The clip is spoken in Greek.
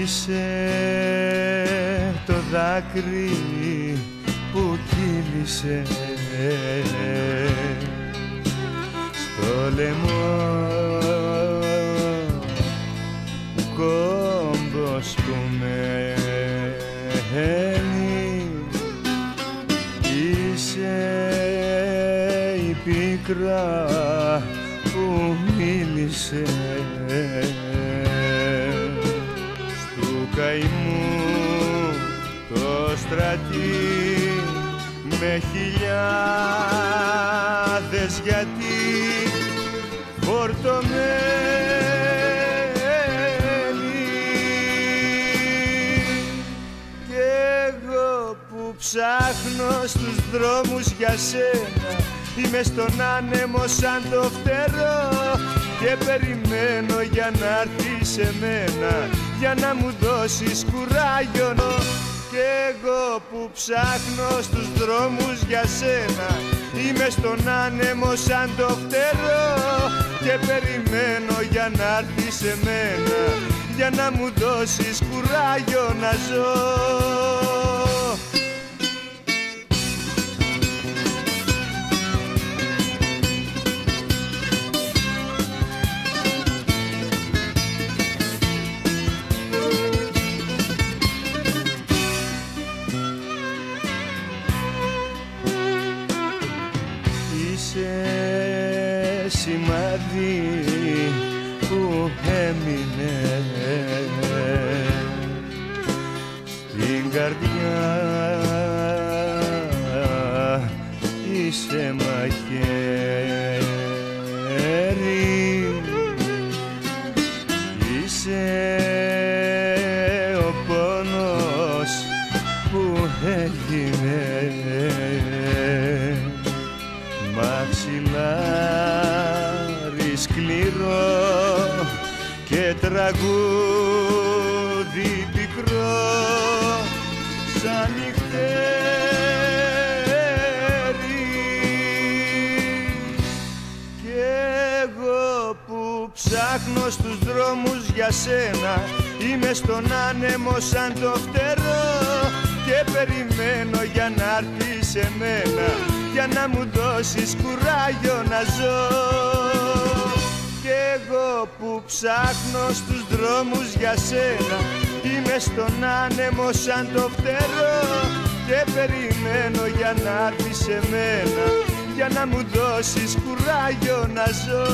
Είσαι το δάκρυ που κύλησε στο λαιμό, κόμπος που μένει. Είσαι η πίκρα που μίλησε στου καημού το στρατή με χιλιάδες γιατί φορτωμένοι. Κι εγώ που ψάχνω στους δρόμους για σένα, είμαι στον άνεμο σαν το φτερό και περιμένω για να έρθεις σε μένα, για να μου δώσεις κουράγιο. Κι εγώ που ψάχνω στους δρόμους για σένα, είμαι στον άνεμο σαν το φτερό και περιμένω για να έρθεις σε μένα, για να μου δώσεις κουράγιο να ζω. Σημάδι που έμεινε στην καρδιά, είσαι μαχαίρι, είσαι ο πόνος που έγινε μαξιλάρι σκληρό και τραγούδι πικρό σαν νυχτέρι. Κι εγώ που ψάχνω στους δρόμους για σένα, είμαι στον άνεμο σαν το φτερό και περιμένω για να έρθεις σε μένα, για να μου δώσεις κουράγιο να ζω. Κι εγώ που ψάχνω στους δρόμους για σένα, είμαι στον άνεμο σαν το φτερό και περιμένω για να έρθεις σε μένα, για να μου δώσεις κουράγιο να ζω.